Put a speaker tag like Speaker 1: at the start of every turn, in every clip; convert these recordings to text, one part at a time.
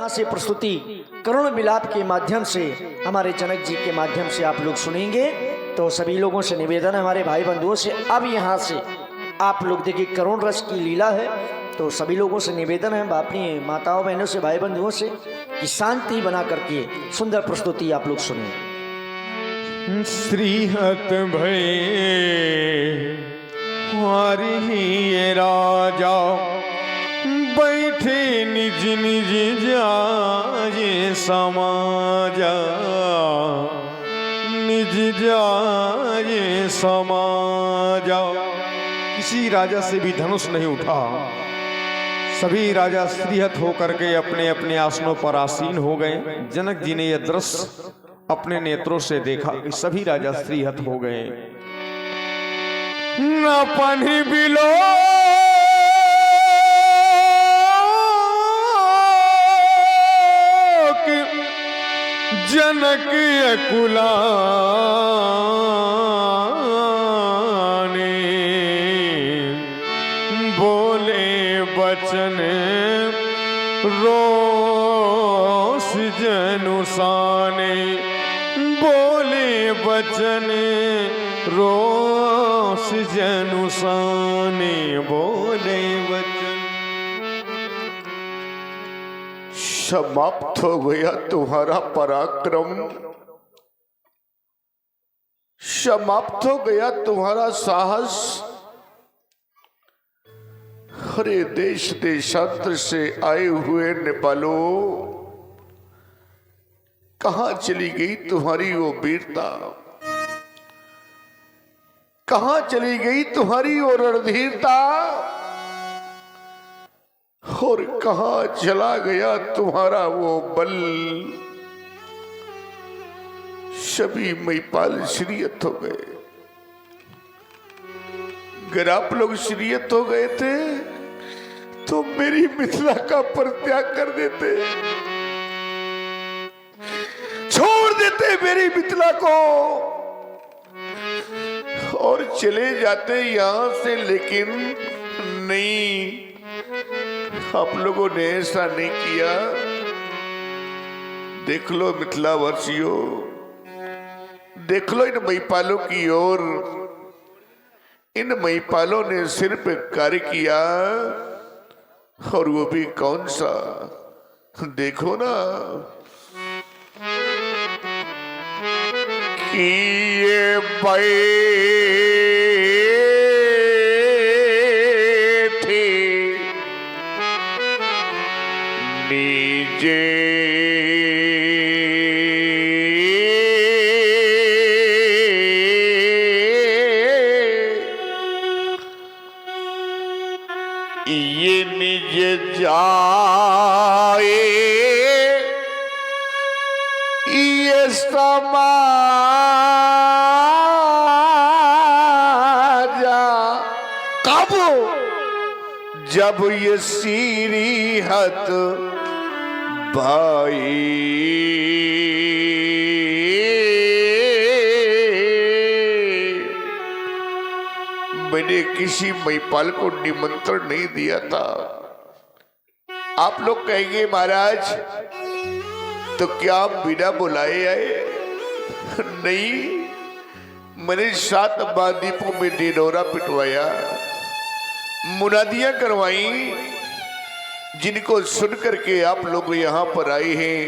Speaker 1: से प्रस्तुति करुण विलाप के माध्यम से हमारे जनक जी के माध्यम से आप लोग सुनेंगे। तो सभी लोगों से निवेदन है हमारे भाई बंधुओं से, अब यहाँ से आप लोग देखिए करुण रस की लीला है। तो सभी लोगों से निवेदन है, अपनी माताओं बहनों से, भाई बंधुओं से कि शांति बना करके सुंदर प्रस्तुति आप लोग सुनिए।
Speaker 2: श्रीहत भय हरि राजा बैठे निज निज जाए समाजा, निज जाए समाजा। किसी राजा से भी धनुष नहीं उठा, सभी राजा श्रीहत होकर के अपने अपने आसनों पर आसीन हो गए। जनक जी ने यह दृश्य अपने नेत्रों से देखा कि सभी राजा श्रीहत हो गए। न पानी बिलो जनक अकुलाने बोले बचन रोष जनुसाने, बोले बचन रोष जनुसाने, बोले वचन।
Speaker 3: समाप्त हो गया तुम्हारा पराक्रम, समाप्त हो गया तुम्हारा साहस। हरे देश देशांतर से आए हुए नेपालों, कहां चली गई तुम्हारी वो वीरता, कहां चली गई तुम्हारी वो रणधीरता, और कहां चला गया तुम्हारा वो बल। सभी महिपाल श्रीयत हो गए। अगर आप लोग श्रीयत हो गए थे तो मेरी मिथिला का परित्याग कर देते, छोड़ देते मेरी मिथिला को और चले जाते यहां से। लेकिन नहीं, आप लोगों ने ऐसा नहीं किया। देख लो मिथिला वासियों, देख लो इन महिपालों की ओर। इन महिपालों ने सिर पे कार्य किया, और वो भी कौन सा, देखो ना कि ये नीचे ये निज जाए ये समाजा, कब जब ये श्रीहत भाई मैंने किसी महिपाल को निमंत्रण नहीं दिया था। आप लोग कहेंगे महाराज तो क्या आप बिना बुलाए आए? नहीं, मैंने 7 महाद्वीपों में ढिंढोरा पिटवाया, मुनादियां करवाई, जिनको सुन करके आप लोग यहां पर आए हैं।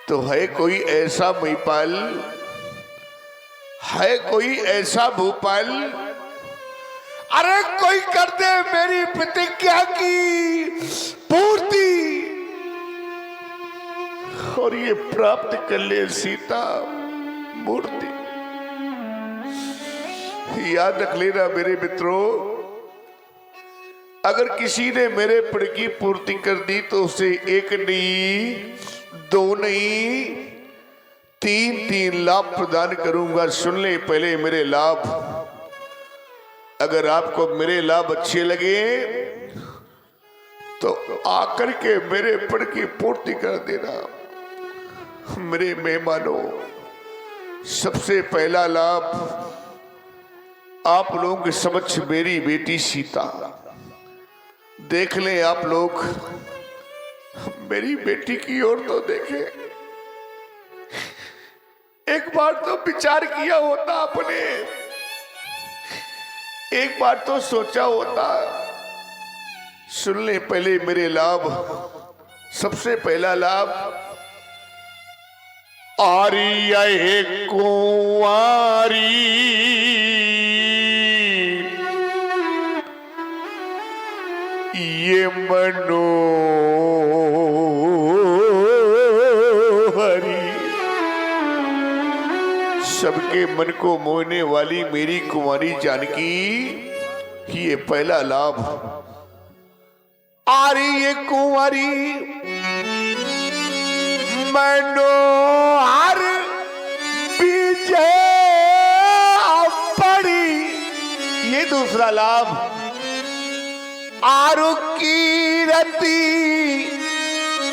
Speaker 3: तो है कोई ऐसा महिपाल, है कोई ऐसा भूपाल, अरे कोई कर दे मेरी प्रतिज्ञा की पूर्ति और ये प्राप्त कर ले सीता मूर्ति। याद रख लेना मेरे मित्रों, अगर किसी ने मेरे प्रण की पूर्ति कर दी तो उसे 1 नहीं, 2 नहीं, 3 लाभ प्रदान करूंगा। सुन ले पहले मेरे लाभ। अगर आपको मेरे लाभ अच्छे लगे तो आकर के मेरे प्रण की पूर्ति कर देना। मेरे मेहमानों, सबसे पहला लाभ आप लोगों के समक्ष मेरी बेटी सीता। देख लें आप लोग, मेरी बेटी की ओर तो देखे, एक बार तो विचार किया होता आपने, एक बार तो सोचा होता। सुन ले पहले मेरे लाभ, सबसे पहला लाभ, आरी आए कुंवारी ये मनोहरी, सबके मन को मोहने वाली मेरी कुंवारी जानकी, ये पहला लाभ। आरी ये कुंवारी मनोहर विजय पड़ी, ये दूसरा लाभ। आरु कीरती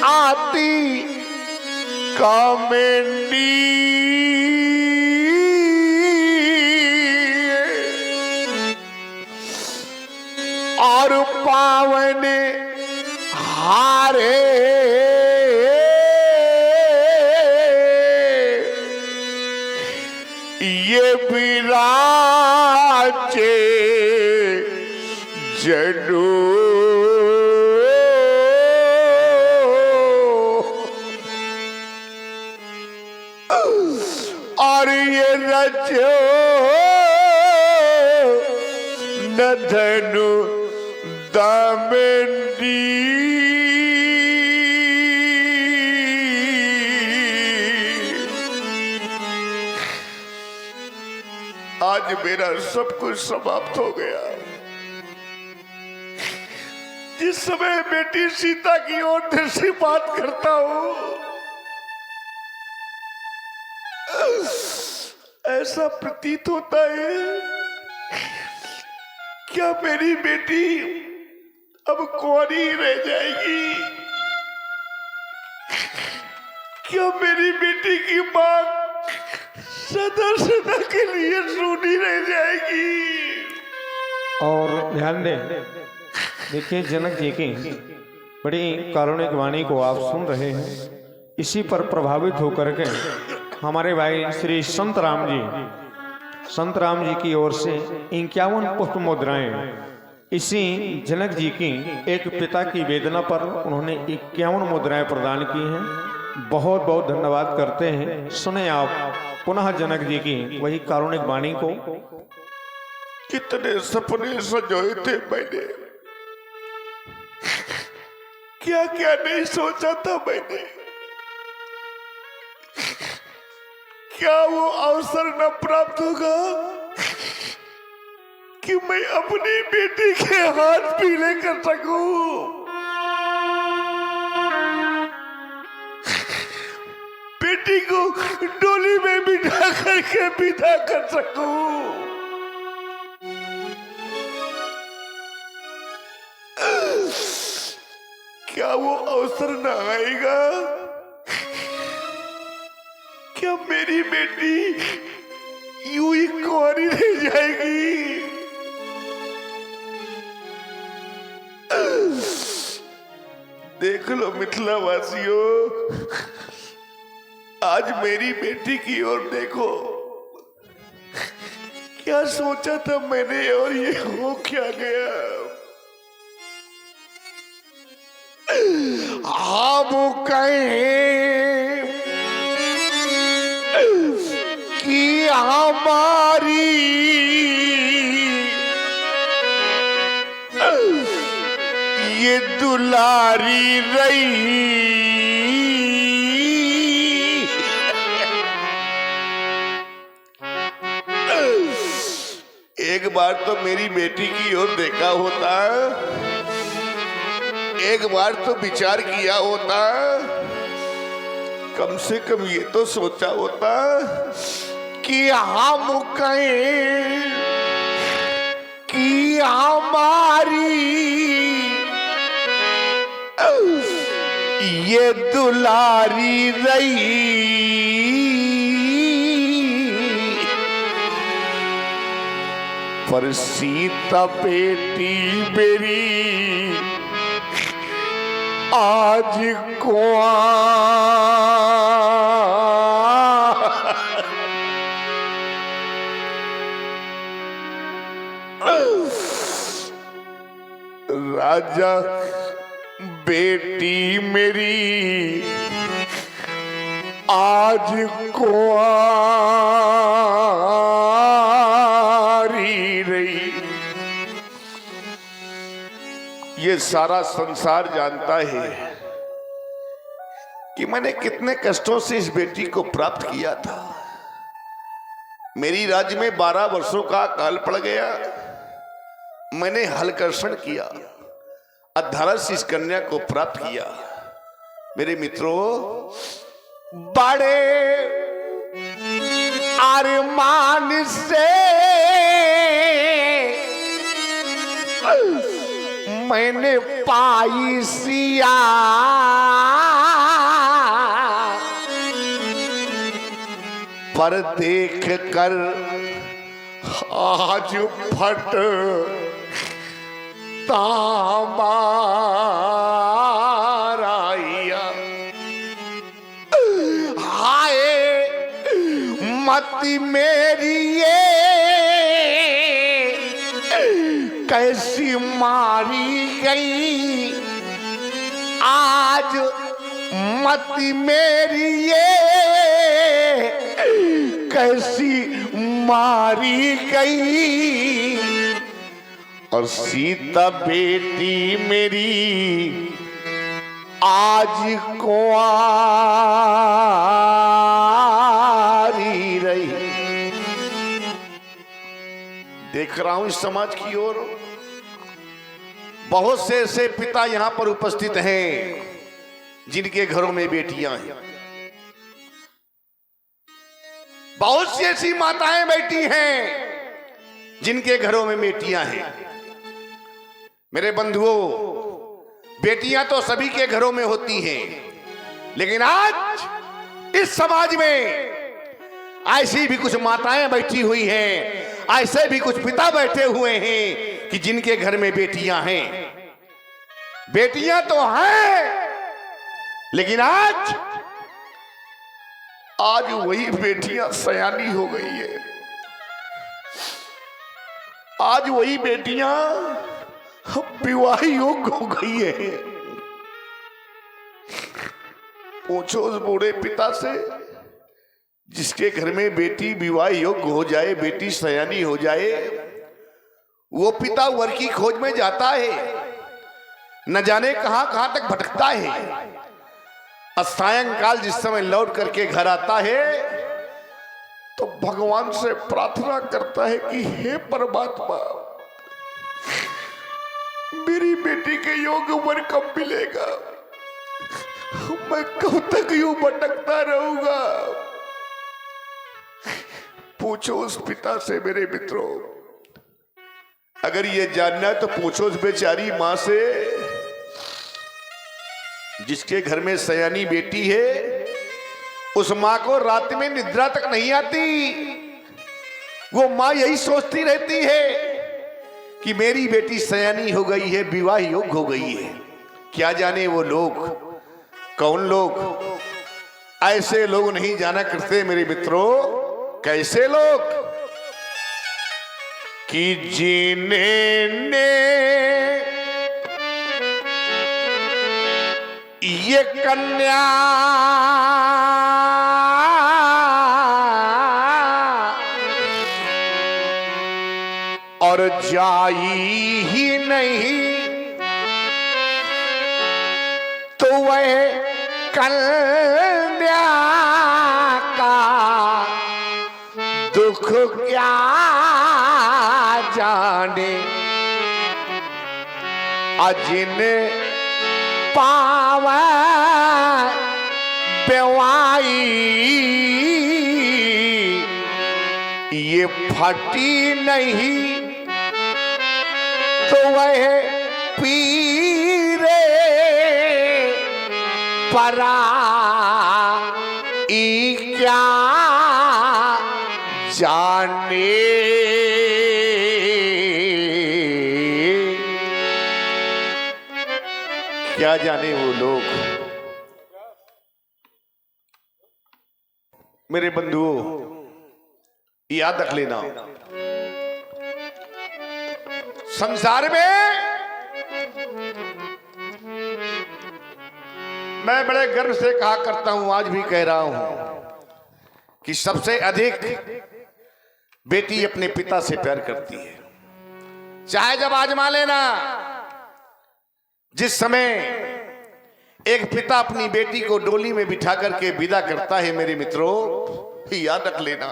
Speaker 3: आती कामेंडी, और पावन हारे ये विराजे जडू, और ये रजो न धनु दामेंडी, आज मेरा सब कुछ समाप्त हो गया। जिस समय बेटी सीता की ओर दृष्टिपात करता हूं, ऐसा प्रतीत होता है क्या मेरी बेटी अब कुंवारी रह जाएगी? क्या मेरी बेटी की मां सदा सदा के लिए सूनी रह जाएगी?
Speaker 2: और ध्यान दें, देखिए जनक जी की बड़ी कारुणिक वाणी को आप सुन रहे हैं। इसी पर प्रभावित होकर के हमारे भाई श्री संत राम जी की ओर से 51 पुष्प मुद्राएं इसी जनक जी की एक पिता की वेदना पर उन्होंने 51 मुद्राएं प्रदान की हैं। बहुत बहुत धन्यवाद करते हैं। सुने आप पुनः जनक जी की वही कारुणिक वाणी को।
Speaker 3: कितने सपने सजोए थे मैंने, क्या क्या नहीं सोचा था मैंने। क्या वो अवसर न प्राप्त होगा कि मैं अपनी बेटी के हाथ पीले कर सकूं? बेटी को डोली में बिठा करके विदा कर सकूं? क्या वो अवसर न आएगा? क्या मेरी बेटी यूं ही कुंवारी रह जाएगी? देख लो मिथिला वासियों, आज मेरी बेटी की ओर देखो। क्या सोचा था मैंने और ये हो क्या गया? हम कहें कि हमारी ये दुलारी रही, एक बार तो मेरी बेटी की ओर देखा होता, एक बार तो विचार किया होता, कम से कम ये तो सोचा होता कि हम कहें कि हमारी ये दुलारी रही। पर सीता बेटी मेरी आज कुआं राजा बेटी मेरी आज कुआरी रही। ये सारा संसार जानता है कि मैंने कितने कष्टों से इस बेटी को प्राप्त किया था। मेरी राज्य में 12 वर्षों का काल पड़ गया। मैंने हलकर्षण किया, अधर्ष इस कन्या को प्राप्त किया। मेरे मित्रों, बड़े अरमान से मैंने पाई सिया, पर देख कर आज फट तामाराया। हाय मति मेरी ये कैसी मारी गई, आज मति मेरी ये कैसी मारी गई। और सीता बेटी मेरी आज कुंवारी रही। देख रहा हूं इस समाज की ओर बहुत से ऐसे पिता यहां पर उपस्थित हैं जिनके घरों में बेटियां हैं। बहुत सी ऐसी माताएं बैठी हैं जिनके घरों में बेटियां हैं। मेरे बंधुओं, बेटियां तो सभी के घरों में होती हैं, लेकिन आज इस समाज में ऐसी भी कुछ माताएं बैठी हुई हैं, ऐसे भी कुछ पिता बैठे हुए हैं कि जिनके घर में बेटियां हैं। बेटियां तो हैं, लेकिन आज वही बेटियां सयानी हो गई है। आज वही बेटियां विवाह योग्य हो गई है। पूछो उस बूढ़े पिता से जिसके घर में बेटी विवाह योग्य हो जाए, बेटी सयानी हो जाए, वो पिता वर की खोज में जाता है, न जाने कहां कहां तक भटकता है। सायंकाल जिस समय लौट करके घर आता है तो भगवान से प्रार्थना करता है कि हे परमात्मा, मेरी बेटी के योग्य वर कब मिलेगा? मैं कब तक यूं भटकता रहूंगा? पूछो उस पिता से मेरे मित्रों। अगर ये जानना है तो पूछो उस बेचारी मां से जिसके घर में सयानी बेटी है। उस मां को रात में निद्रा तक नहीं आती। वो मां यही सोचती रहती है कि मेरी बेटी सयानी हो गई है, विवाह योग्य हो गई है। क्या जाने वो लोग, कौन लोग? ऐसे लोग नहीं जाना करते मेरे मित्रों। कैसे लोग? कि जिन्हें ये कन्या और जाई ही नहीं तो वह कन्या का दुख क्या जाने। अजिन पावे बेवाई ये फटी नहीं तो वह पीरे परा क्या जाने। क्या जाने वो लोग। मेरे बंधुओं, याद रख लेना, संसार में मैं बड़े गर्व से कहा करता हूं, आज भी कह रहा हूं कि सबसे अधिक बेटी अपने पिता से प्यार करती है। चाहे जब आजमा लेना, जिस समय एक पिता अपनी बेटी को डोली में बिठा करके विदा करता है, मेरे मित्रों याद रख लेना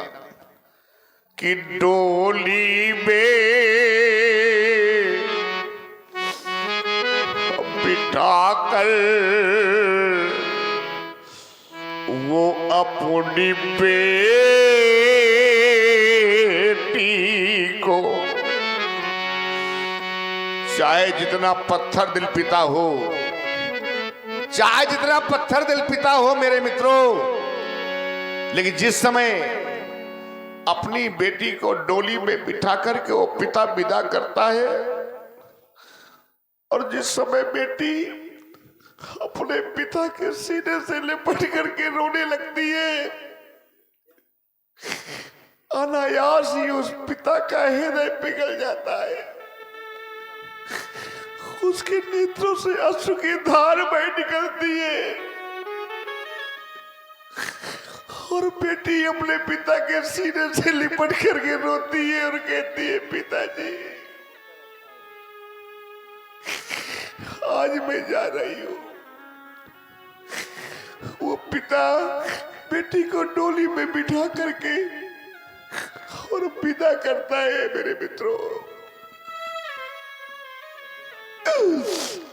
Speaker 3: कि डोली में बिठा कर वो अपनी बेटी को, चाहे जितना पत्थर दिल पिता हो, चाहे जितना पत्थर दिल पिता हो मेरे मित्रों, लेकिन जिस समय अपनी बेटी को डोली में बिठा करके वो पिता विदा करता है, और जिस समय बेटी अपने पिता के सीने से लिपट करके रोने लगती है, अनायास ही उस पिता का हृदय पिघल जाता है, उसके नेत्रों से अश्रु की धार बह निकलती है, और बेटी अपने पिता के सीने से लिपट करके रोती है और कहती है, पिताजी आज मैं जा रही हूं। वो पिता बेटी को डोली में बिठा करके और विदा करता है मेरे मित्रों,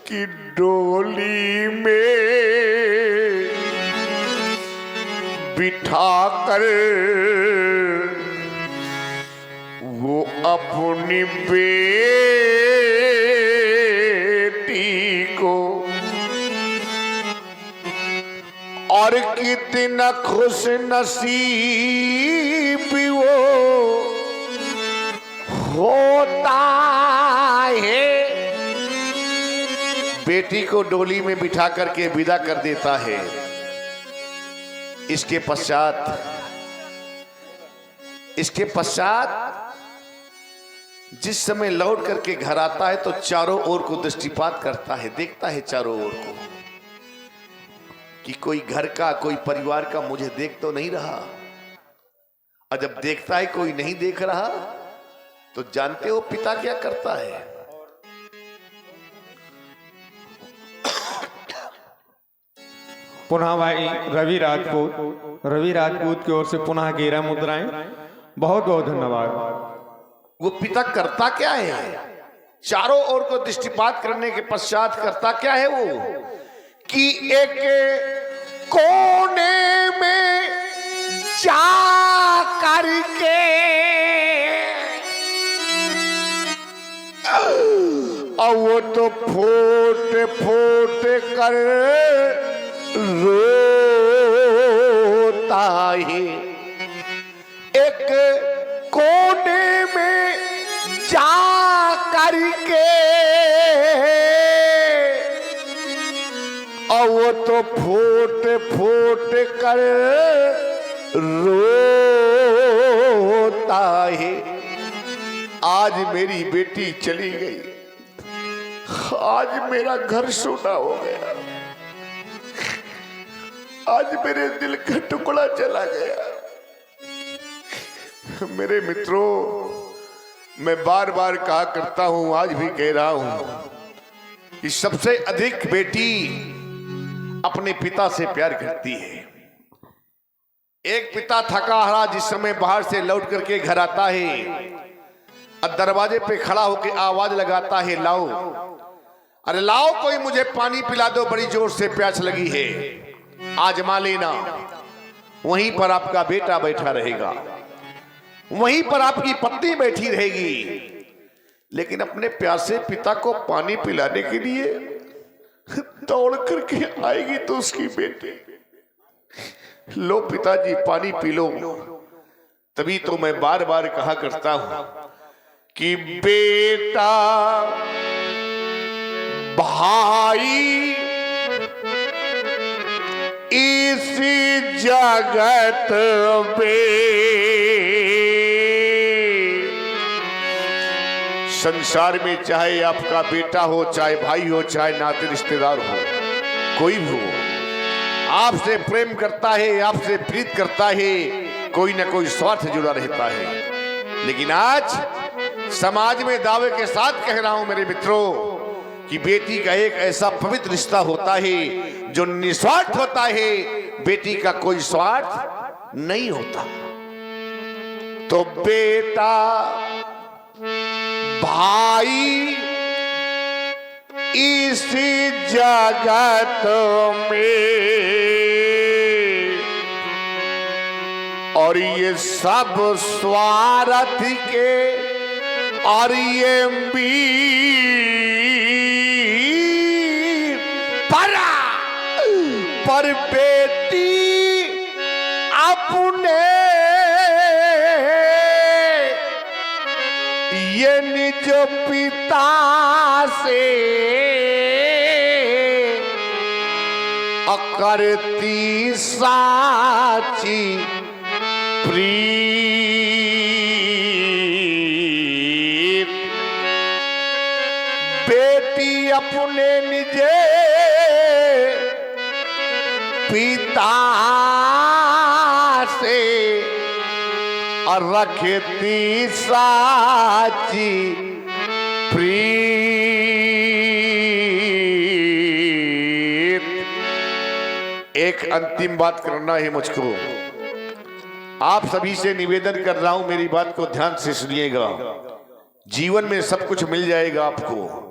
Speaker 3: कि डोली में बिठा कर वो अपनी बेटी को, और कितना खुश नसीब वो होता है, बेटी को डोली में बिठा करके विदा कर देता है। इसके पश्चात जिस समय लौट करके घर आता है तो चारों ओर को दृष्टिपात करता है, देखता है चारों ओर को कि कोई घर का, कोई परिवार का मुझे देख तो नहीं रहा। और जब देखता है कोई नहीं देख रहा तो जानते हो पिता क्या करता है?
Speaker 2: पुनः भाई रवि राजपूत की ओर से पुनः 11 मुद्राएं, बहुत बहुत धन्यवाद।
Speaker 3: वो पिता करता क्या है? चारों ओर को दृष्टिपात करने के पश्चात करता क्या है वो, कि एक कोने में जा करके और वो तो फोट फोट कर रोता है। एक कोने में जा करके और वो तो फोट फोट कर रोता है। आज मेरी बेटी चली गई, आज मेरा घर सूना हो गया, आज मेरे दिल का टुकड़ा चला गया। मेरे मित्रों, मैं बार बार कहा करता हूं, आज भी कह रहा हूं कि सबसे अधिक बेटी अपने पिता से प्यार करती है। एक पिता थका हारा जिस समय बाहर से लौट करके घर आता है और दरवाजे पे खड़ा होकर आवाज लगाता है, लाओ, अरे लाओ, कोई मुझे पानी पिला दो, बड़ी जोर से प्यास लगी है, आजमा लेना। वहीं पर आपका बेटा बैठा रहेगा, वहीं पर आपकी पत्नी बैठी रहेगी, लेकिन अपने प्यासे पिता को पानी पिलाने के लिए दौड़ करके आएगी तो उसकी बेटी, लो पिताजी पानी पी लो। तभी तो मैं बार बार कहा करता हूं कि बेटा भाई जगत में संसार में चाहे आपका बेटा हो, चाहे भाई हो, चाहे नाते रिश्तेदार हो, कोई भी हो, आपसे प्रेम करता है, आपसे प्रीत करता है, कोई ना कोई स्वार्थ जुड़ा रहता है। लेकिन आज समाज में दावे के साथ कह रहा हूं मेरे मित्रों कि बेटी का एक ऐसा पवित्र रिश्ता होता है जो निस्वार्थ होता है, बेटी का कोई स्वार्थ नहीं होता। तो बेटा भाई इस जगत में, और ये सब स्वार्थ के और ये पर बेटी अपने ये निज पिता से करती साची प्रीत। बेटी अपने निजे पिता से और रखती साची प्रीत। एक अंतिम बात करना है मुझको, आप सभी से निवेदन कर रहा हूं, मेरी बात को ध्यान से सुनिएगा। जीवन में सब कुछ मिल जाएगा आपको,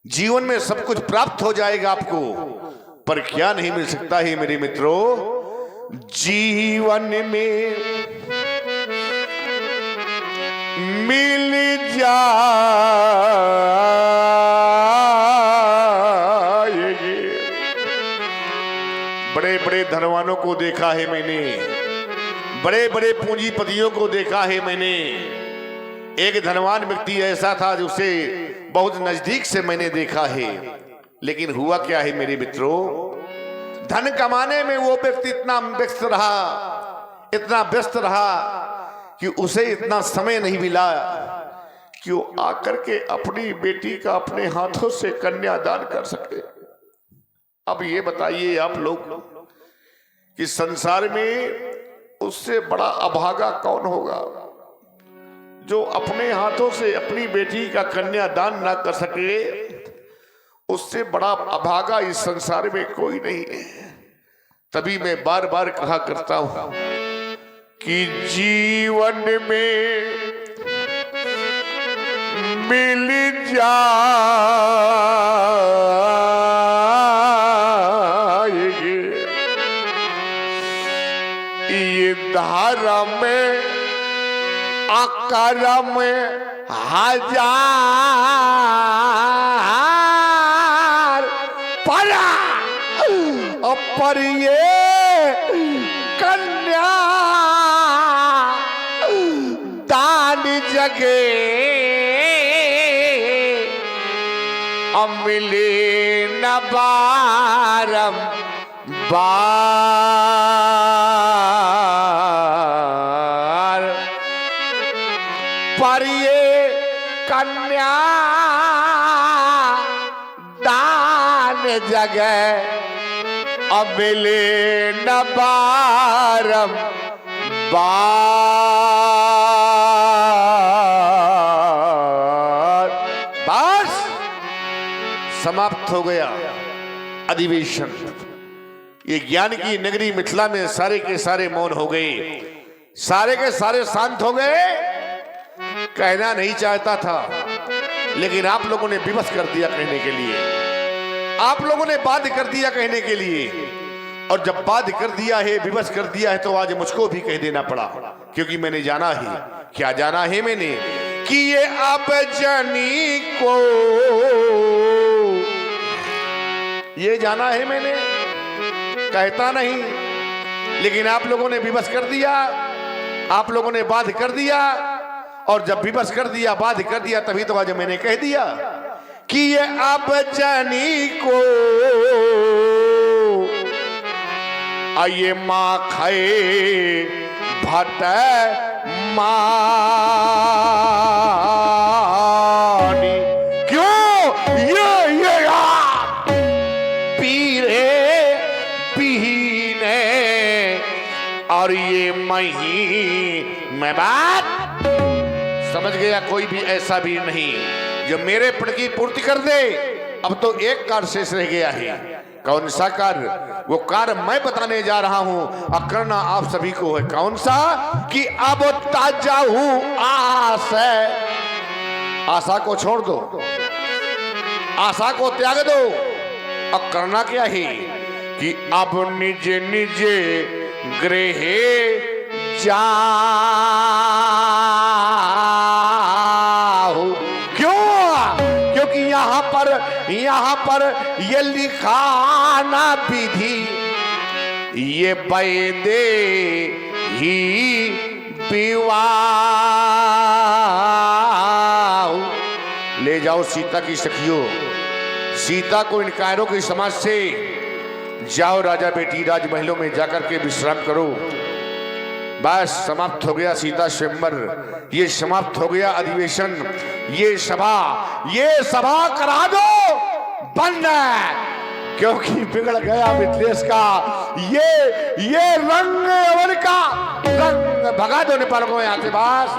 Speaker 3: जीवन में सब कुछ प्राप्त हो जाएगा आपको, पर क्या नहीं मिल सकता है मेरे मित्रों? जीवन में मिल जाएगी। बड़े बड़े धनवानों को देखा है मैंने, बड़े बड़े पूंजीपतियों को देखा है मैंने। एक धनवान व्यक्ति ऐसा था जो उसे बहुत नजदीक से मैंने देखा है, लेकिन हुआ क्या है मेरे मित्रों? धन कमाने में वो व्यक्ति इतना व्यस्त रहा, इतना व्यस्त रहा कि उसे इतना समय नहीं मिला कि वो आकर के अपनी बेटी का अपने हाथों से कन्यादान कर सके। अब ये बताइए आप लोग कि संसार में उससे बड़ा अभागा कौन होगा जो अपने हाथों से अपनी बेटी का कन्यादान ना कर सके? उससे बड़ा अभागा इस संसार में कोई नहीं है। तभी मैं बार बार कहा करता हूं कि जीवन में मिल जाएगी ये धर्म अकरम हजार पर ये कन्या दान जगे मिले न बारम बार, पर ये कन्या दान जगे मिले न बारम बार। बस समाप्त हो गया अधिवेशन। ये ज्ञान की नगरी मिथिला में सारे के सारे मौन हो गए, सारे के सारे शांत हो गए। कहना नहीं चाहता था, लेकिन आप लोगों ने विवश कर दिया कहने के लिए, आप लोगों ने बाध्य कर दिया कहने के लिए। और जब बाध्य कर दिया है, विवश कर दिया है, तो आज मुझको भी कह देना पड़ा, क्योंकि मैंने जाना है। क्या जाना है मैंने? कि ये अब जनी को, ये जाना है मैंने, कहता नहीं, लेकिन आप लोगों ने विवश कर दिया, आप लोगों ने बाध्य कर दिया। और जब विवश कर दिया, बाध्य कर दिया, तभी तो आज मैंने कह दिया कि ये अब जनी को आइए माँ खाए भट मानी। क्यों ये पीरे पीने और ये मही मैं बात समझ गया। कोई भी ऐसा भी नहीं जो मेरे पद की पूर्ति कर दे। अब तो एक कार्य शेष रह गया है। कौन सा कार्य? वो कार्य मैं बताने जा रहा हूं और करना आप सभी को है। कौन सा? कि अब ताजा हूं आस। आशा को छोड़ दो, आशा को त्याग दो। अब करना क्या है कि अब निज निज गृह जाओ। क्यों? क्योंकि यहाँ पर ये लिखा ना विधि, ये बैदे ही विवाह। ले जाओ सीता की सखियों, सीता को इन कायरों के समाज से जाओ राजा बेटी राजमहलों में जाकर के विश्राम करो। बस समाप्त हो गया सीता स्वयंवर, ये समाप्त हो गया अधिवेशन, ये सभा करा दो बंद, क्योंकि बिगड़ गया मिथिलेश का ये रंग का रंग। भगा दो नेपाल को यहाँ से बस।